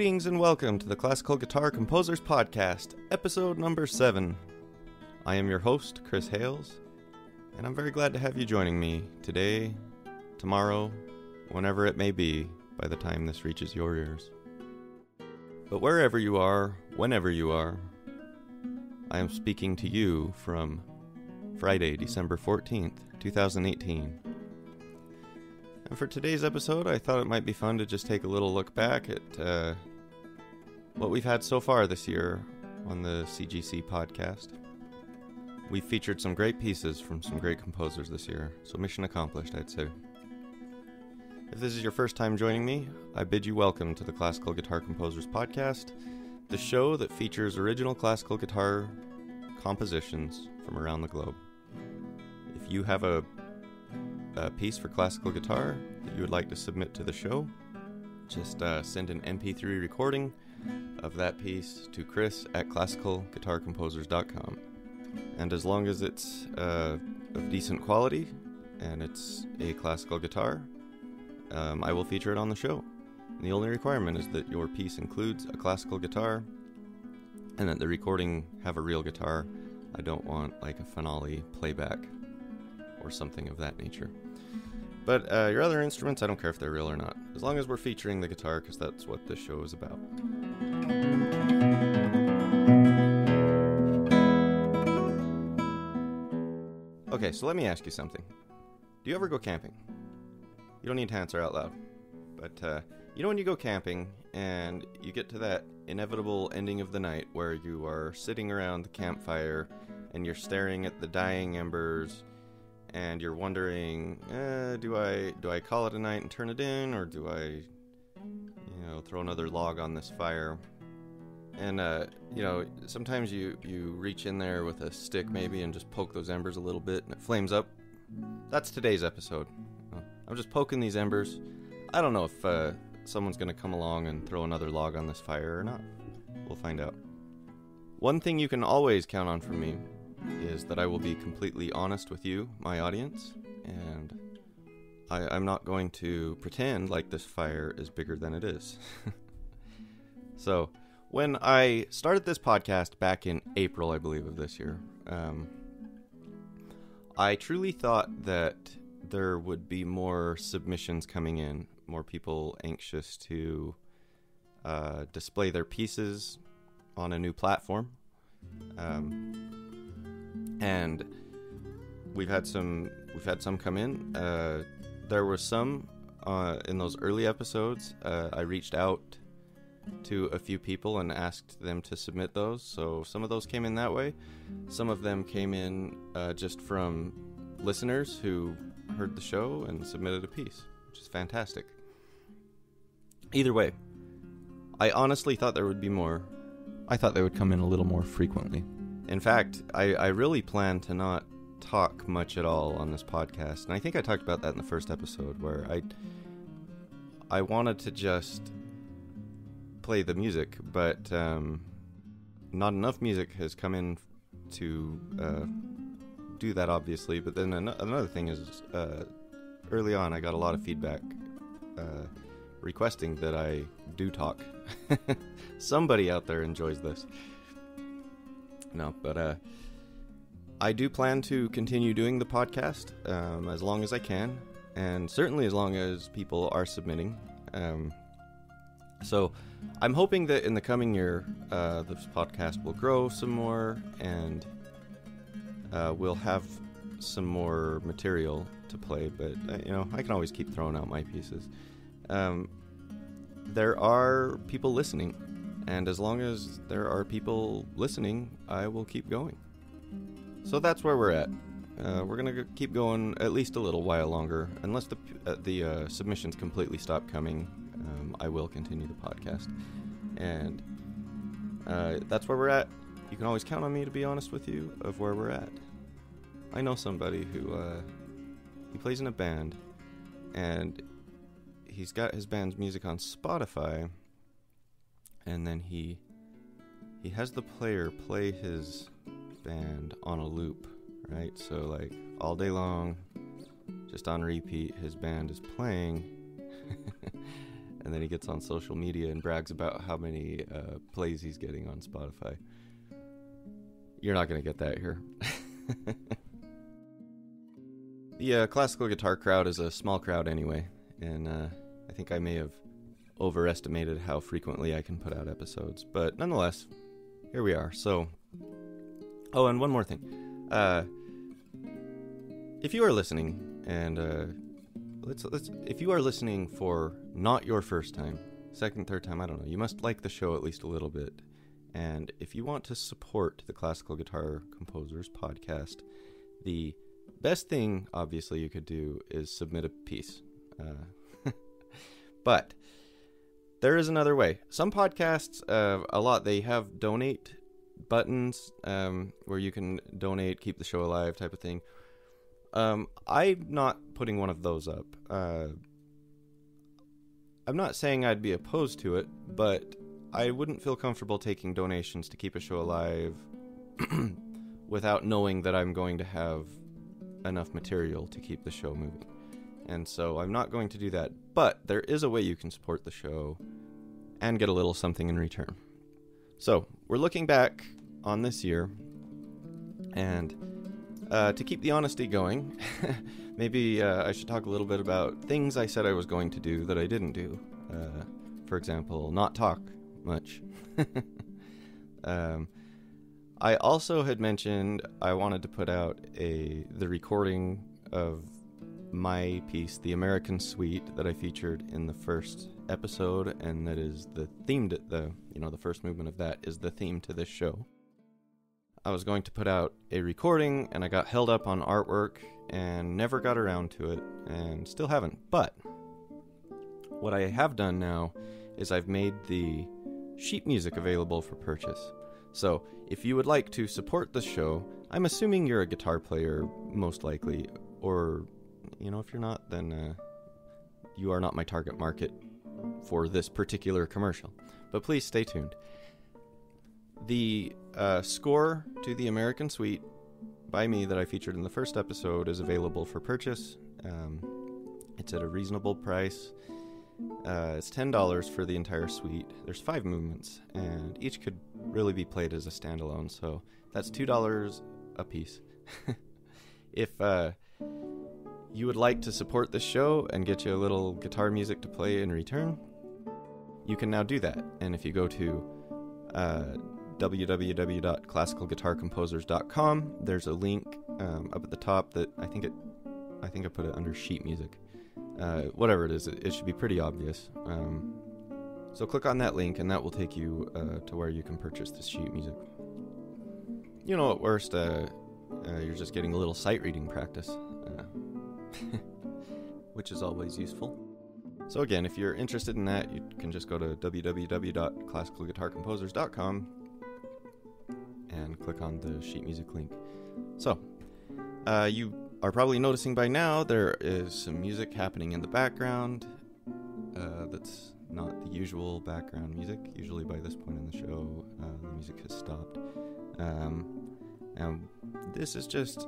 Greetings and welcome to the Classical Guitar Composers Podcast, episode number 7. I am your host, Chris Hales, and I'm very glad to have you joining me today, tomorrow, whenever it may be by the time this reaches your ears. But wherever you are, whenever you are, I am speaking to you from Friday, December 14th, 2018. And for today's episode, I thought it might be fun to just take a little look back at what we've had so far this year on the CGC podcast. We've featured some great pieces from some great composers this year, so mission accomplished, I'd say. If this is your first time joining me, I bid you welcome to the Classical Guitar Composers Podcast, the show that features original classical guitar compositions from around the globe. If you have a piece for classical guitar that you would like to submit to the show, just send an MP3 recording of that piece to Chris at classicalguitarcomposers.com. And as long as it's of decent quality and it's a classical guitar, I will feature it on the show. And the only requirement is that your piece includes a classical guitar and that the recording have a real guitar. I don't want like a finale playback or something of that nature. But your other instruments, I don't care if they're real or not, as long as we're featuring the guitar, because that's what this show is about. Okay, so let me ask you something. Do you ever go camping? You don't need to answer out loud. But you know when you go camping and you get to that inevitable ending of the night where you are sitting around the campfire and you're staring at the dying embers and you're wondering, do I call it a night and turn it in, or do I, throw another log on this fire? And, sometimes you reach in there with a stick maybe and just poke those embers a little bit and it flames up. That's today's episode. I'm just poking these embers. I don't know if someone's going to come along and throw another log on this fire or not. We'll find out. One thing you can always count on from me is that I will be completely honest with you, my audience, and I'm not going to pretend like this fire is bigger than it is. So, when I started this podcast back in April, I believe, of this year, I truly thought that there would be more submissions coming in, more people anxious to display their pieces on a new platform. And we've had some come in. There were some in those early episodes. I reached out to a few people and asked them to submit those. So some of those came in that way. Some of them came in just from listeners who heard the show and submitted a piece, which is fantastic. Either way, I honestly thought there would be more. I thought they would come in a little more frequently. In fact, I really plan to not talk much at all on this podcast, and I think I talked about that in the first episode, where I wanted to just play the music, but not enough music has come in to do that, obviously. But then another thing is, early on I got a lot of feedback requesting that I do talk. Somebody out there enjoys this. No, but I do plan to continue doing the podcast as long as I can, and certainly as long as people are submitting. So I'm hoping that in the coming year, this podcast will grow some more, and we'll have some more material to play, but I can always keep throwing out my pieces. There are people listening, and as long as there are people listening, I will keep going. So that's where we're at. We're going to keep going at least a little while longer. Unless the submissions completely stop coming, I will continue the podcast. And that's where we're at. You can always count on me to be honest with you of where we're at. I know somebody who he plays in a band, and he's got his band's music on Spotify, and then he has the player play his band on a loop, right? So like all day long, just on repeat, his band is playing. and then he gets on social media and brags about how many plays he's getting on Spotify. You're not going to get that here. The classical guitar crowd is a small crowd anyway, and I think I may have overestimated how frequently I can put out episodes, but nonetheless, here we are. So, oh, and one more thing. If you are listening, and if you are listening for not your first time, second, third time, I don't know, you must like the show at least a little bit. And if you want to support the Classical Guitar Composers podcast, the best thing, obviously, you could do is submit a piece. But there is another way. Some podcasts, they have donate buttons where you can donate, keep the show alive type of thing. I'm not putting one of those up. I'm not saying I'd be opposed to it, but I wouldn't feel comfortable taking donations to keep a show alive without knowing that I'm going to have enough material to keep the show moving. And so I'm not going to do that, but there is a way you can support the show and get a little something in return. So we're looking back on this year, and to keep the honesty going, maybe I should talk a little bit about things I said I was going to do that I didn't do. For example, not talk much. I also had mentioned I wanted to put out the recording of my piece, The American Suite, that I featured in the first episode, and that is the first movement of that is the theme to this show. I was going to put out a recording, and I got held up on artwork and never got around to it, and still haven't. But what I have done now is I've made the sheet music available for purchase. So if you would like to support the show, I'm assuming you're a guitar player, most likely, or, if you're not, then you are not my target market for this particular commercial. But please stay tuned. The score to The American Suite by me that I featured in the first episode is available for purchase. It's at a reasonable price. It's $10 for the entire suite. There's 5 movements, and each could really be played as a standalone, so that's $2 a piece. If you would like to support this show and get you a little guitar music to play in return, you can now do that. And if you go to www.classicalguitarcomposers.com, there's a link up at the top that I think I put it under sheet music. Whatever it is, it should be pretty obvious. So click on that link, and that will take you to where you can purchase this sheet music. At worst, you're just getting a little sight reading practice, which is always useful. So again, if you're interested in that, you can just go to www.classicalguitarcomposers.com and click on the sheet music link. So, you are probably noticing by now there is some music happening in the background that's not the usual background music. Usually by this point in the show, the music has stopped. And this is just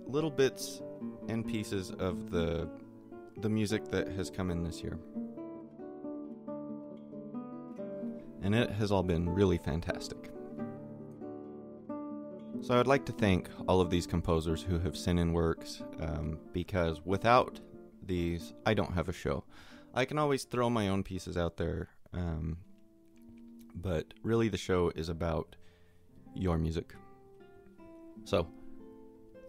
little bits and pieces of the music that has come in this year. And it has all been really fantastic. So I'd like to thank all of these composers who have sent in works, because without these, I don't have a show. I can always throw my own pieces out there, but really the show is about your music. So,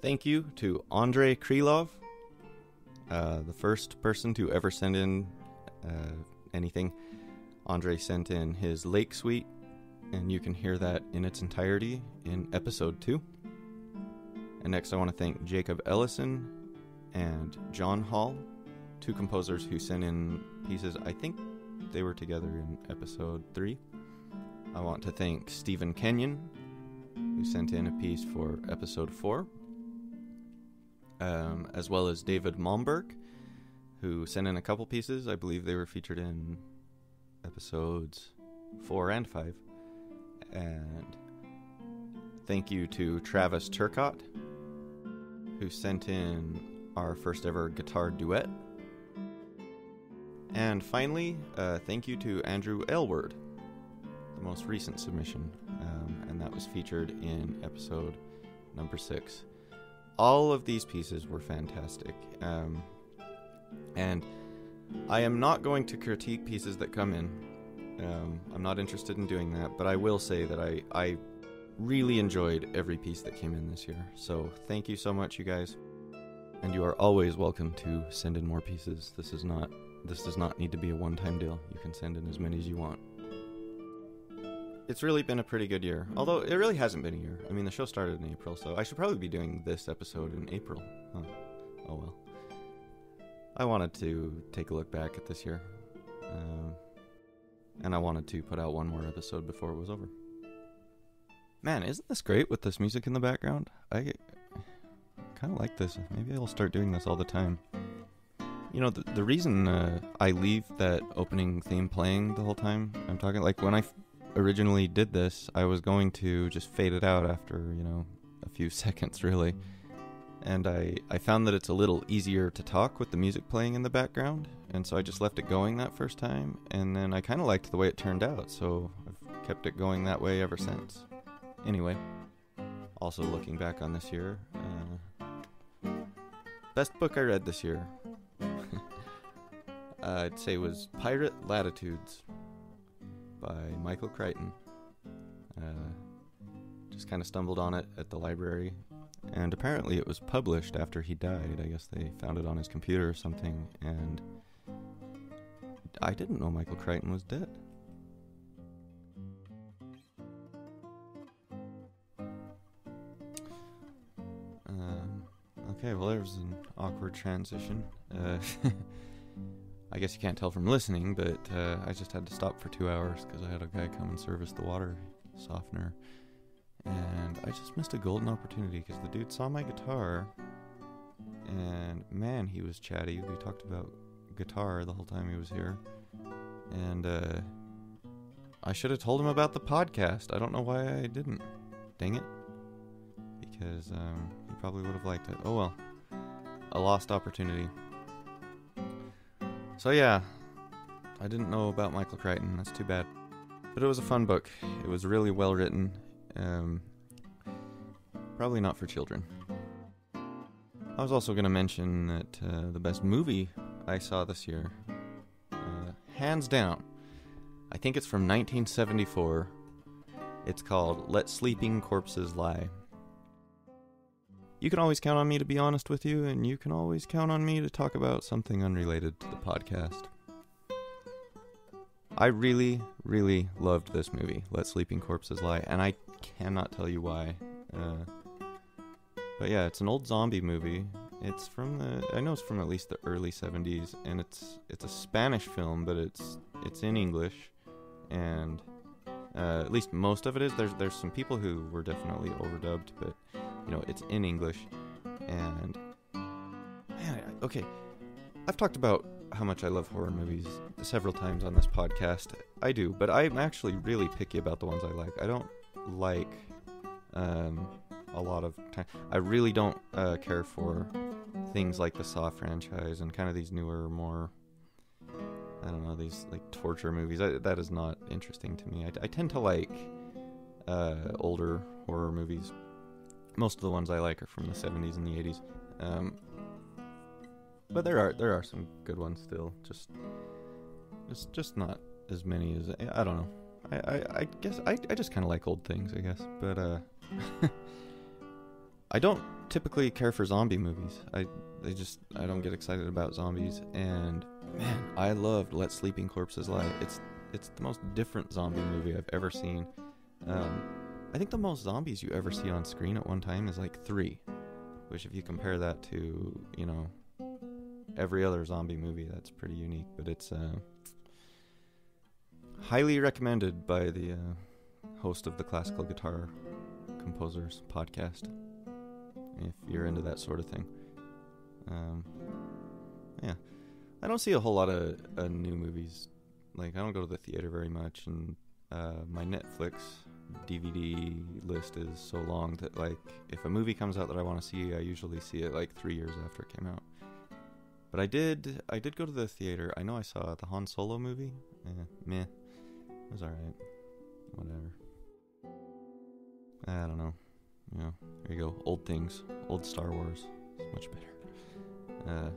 thank you to Andrei Krylov, the first person to ever send in anything. Andrei sent in his Lake Suite, and you can hear that in its entirety in episode 2. And next I want to thank Jacob Ellison and John Hall, 2 composers who sent in pieces. I think they were together in episode 3. I want to thank Stephen Kenyon, who sent in a piece for episode 4, as well as David Malmberg, who sent in a couple pieces. I believe they were featured in episodes 4 and 5. And thank you to Travis Turcott, who sent in our first ever guitar duet. And finally, thank you to Andrew Elward, the most recent submission, and that was featured in episode number 6. All of these pieces were fantastic, and I am not going to critique pieces that come in. I'm not interested in doing that, but I will say that I really enjoyed every piece that came in this year. So thank you so much, you guys. And you are always welcome to send in more pieces. This does not need to be a one-time deal. You can send in as many as you want. It's really been a pretty good year, although it really hasn't been a year. I mean, the show started in April, so I should probably be doing this episode in April. Huh. Oh well. I wanted to take a look back at this year. And I wanted to put out one more episode before it was over. Man, isn't this great with this music in the background? I kind of like this. Maybe I'll start doing this all the time. You know, the reason I leave that opening theme playing the whole time I'm talking, like when I originally did this, I was going to just fade it out after, a few seconds really. And I found that it's a little easier to talk with the music playing in the background, and so I just left it going that first time, and then I kind of liked the way it turned out, so I've kept it going that way ever since. Anyway, also looking back on this year, best book I read this year, I'd say was Pirate Latitudes by Michael Crichton. Just kind of stumbled on it at the library. And apparently it was published after he died. I guess they found it on his computer or something. And I didn't know Michael Crichton was dead. Okay, well there's an awkward transition. I guess you can't tell from listening, but I just had to stop for 2 hours because I had a guy come and service the water softener. And I just missed a golden opportunity because the dude saw my guitar, and man, he was chatty. We talked about guitar the whole time he was here, and I should have told him about the podcast. I don't know why I didn't. Dang it. Because he probably would have liked it. Oh well. A lost opportunity. So yeah, I didn't know about Michael Crichton. That's too bad. But it was a fun book. It was really well written. Probably not for children. I was also going to mention that the best movie I saw this year, hands down, I think it's from 1974. It's called Let Sleeping Corpses Lie. You can always count on me to be honest with you, and you can always count on me to talk about something unrelated to the podcast. I really, really loved this movie, Let Sleeping Corpses Lie, and I cannot tell you why. But yeah, it's an old zombie movie. It's from I know it's from at least the early 70s, and it's a Spanish film, but it's in English, and at least most of it is. There's some people who were definitely overdubbed, but it's in English. And man, okay, I've talked about how much I love horror movies several times on this podcast. I do, but I'm actually really picky about the ones I like. I don't like a lot of time. I really don't care for things like the Saw franchise and kind of these newer, more, I don't know, these like torture movies. That is not interesting to me. I tend to like older horror movies. Most of the ones I like are from the 70s and the 80s. But there are some good ones still. Just not as many as I don't know. I guess I just kind of like old things, I guess. But I don't typically care for zombie movies. I don't get excited about zombies. And man, I loved Let Sleeping Corpses Lie. It's the most different zombie movie I've ever seen. I think the most zombies you ever see on screen at one time is like 3, which if you compare that to every other zombie movie, that's pretty unique. But it's highly recommended by the host of the Classical Guitar Composers podcast, if you're into that sort of thing. Yeah, I don't see a whole lot of new movies. Like, I don't go to the theater very much, and my Netflix DVD list is so long that, like, if a movie comes out that I want to see, I usually see it like 3 years after it came out. But I did go to the theater. I know I saw the Han Solo movie. Meh. It was alright. Whatever. I don't know. You know, there you go. Old things. Old Star Wars. It's much better.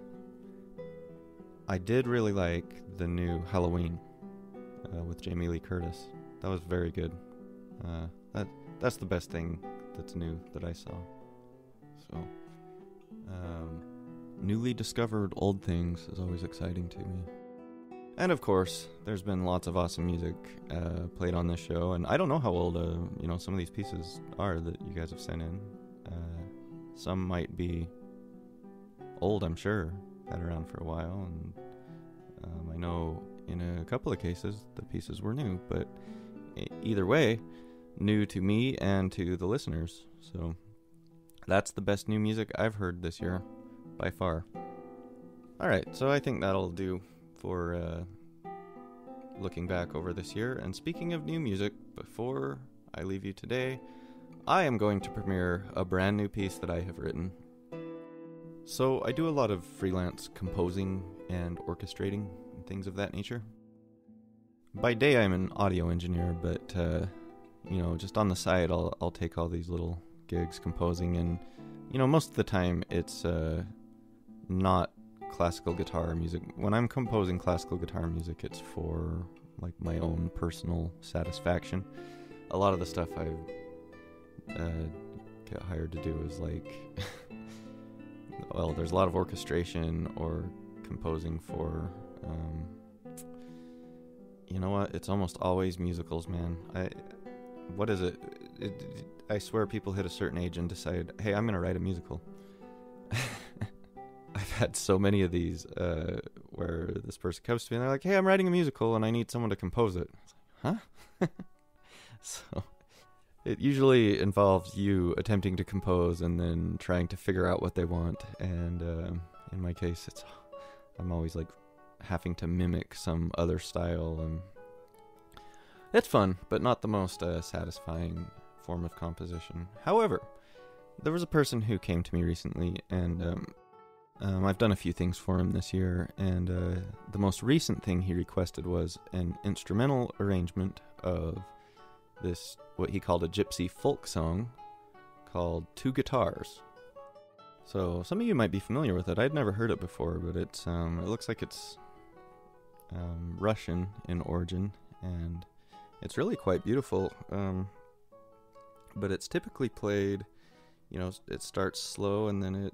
I did really like the new Halloween with Jamie Lee Curtis. That was very good. That's the best thing that's new that I saw. So, newly discovered old things is always exciting to me. And of course, there's been lots of awesome music played on this show, and I don't know how old some of these pieces are that you guys have sent in. Some might be old, I'm sure, had around for a while, and I know in a couple of cases the pieces were new, but either way, new to me and to the listeners. So that's the best new music I've heard this year, by far. Alright, so I think that'll do for looking back over this year. And speaking of new music, before I leave you today, I am going to premiere a brand new piece that I have written. So I do a lot of freelance composing and orchestrating and things of that nature. By day I'm an audio engineer, but just on the side I'll take all these little gigs composing, and most of the time it's not classical guitar music. When I'm composing classical guitar music, it's for like my own personal satisfaction. A lot of the stuff I get hired to do is like well, there's a lot of orchestration or composing for you know what, it's almost always musicals, man. What is it? I swear people hit a certain age and decide, hey, I'm gonna write a musical. I've had so many of these where this person comes to me and they're like, hey, I'm writing a musical and I need someone to compose it. Huh? So it usually involves you attempting to compose and then trying to figure out what they want. And in my case, I'm always like having to mimic some other style. And it's fun, but not the most satisfying form of composition. However, there was a person who came to me recently, and I've done a few things for him this year, and the most recent thing he requested was an instrumental arrangement of this, what he called a gypsy folk song called Two Guitars. So some of you might be familiar with it. I'd never heard it before, but it looks like it's Russian in origin, and it's really quite beautiful. But it's typically played, it starts slow and then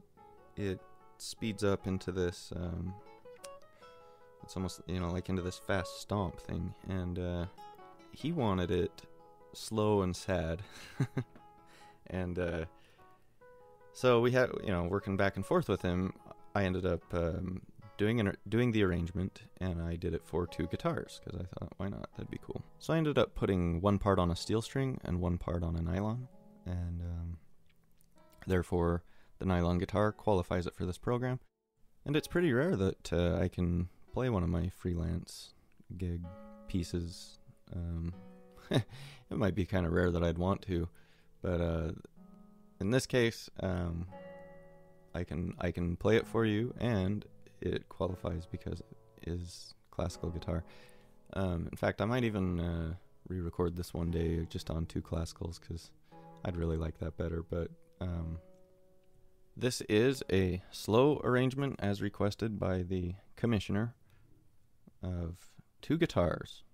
it speeds up into this, it's almost, like into this fast stomp thing. And he wanted it slow and sad. And so we had, working back and forth with him, I ended up doing the arrangement, and I did it for two guitars, because I thought, why not? That'd be cool. So I ended up putting one part on a steel string and one part on a nylon, and therefore the nylon guitar qualifies it for this program. And it's pretty rare that I can play one of my freelance gig pieces. It might be kind of rare that I'd want to, but in this case, I can play it for you, and it qualifies because it is classical guitar. In fact, I might even re-record this one day just on two classicals, because I'd really like that better. But this is a slow arrangement as requested by the commissioner of Two Guitars.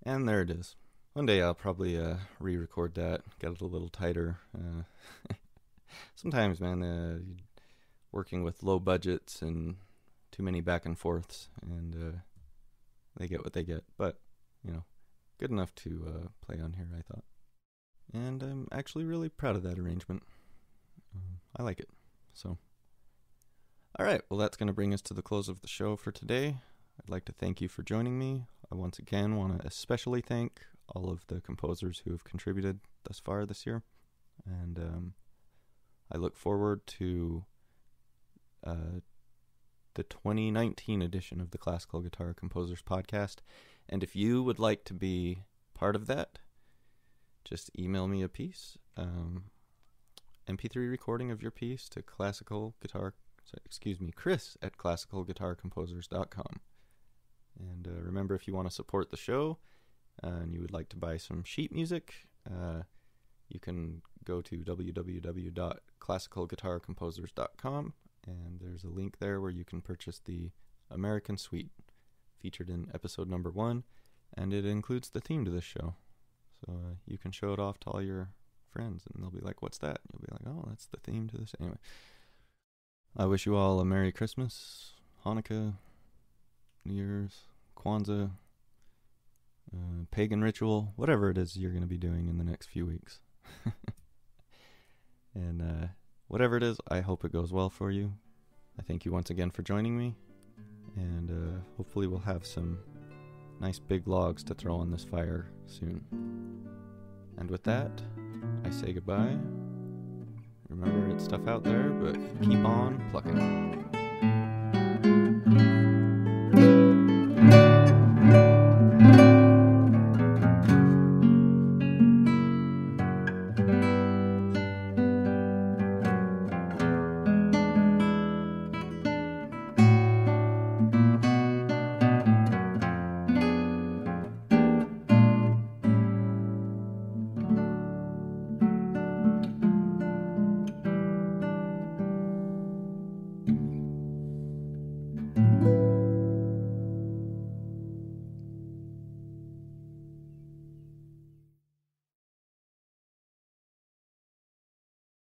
And there it is. One day I'll probably re-record that, get it a little tighter. Sometimes, man, working with low budgets and too many back and forths, and they get what they get. But, good enough to play on here, I thought. And I'm actually really proud of that arrangement. I like it. So, all right, well, that's going to bring us to the close of the show for today. I'd like to thank you for joining me. I once again want to especially thank all of the composers who have contributed thus far this year. And I look forward to the 2019 edition of the Classical Guitar Composers Podcast. And if you would like to be part of that, just email me a piece, MP3 recording of your piece to Chris at classicalguitarcomposers.com. And remember, if you want to support the show and you would like to buy some sheet music, you can go to www.classicalguitarcomposers.com, and there's a link there where you can purchase the American Suite featured in episode number 1, and it includes the theme to this show. So you can show it off to all your friends, and they'll be like, "What's that?" You'll be like, "Oh, that's the theme to this." Anyway, I wish you all a Merry Christmas, Hanukkah, New Year's, Kwanzaa, pagan ritual, whatever it is you're going to be doing in the next few weeks. And whatever it is, I hope it goes well for you. I thank you once again for joining me, and hopefully we'll have some nice big logs to throw on this fire soon. And with that, I say goodbye. Remember, it's tough out there, but keep on plucking.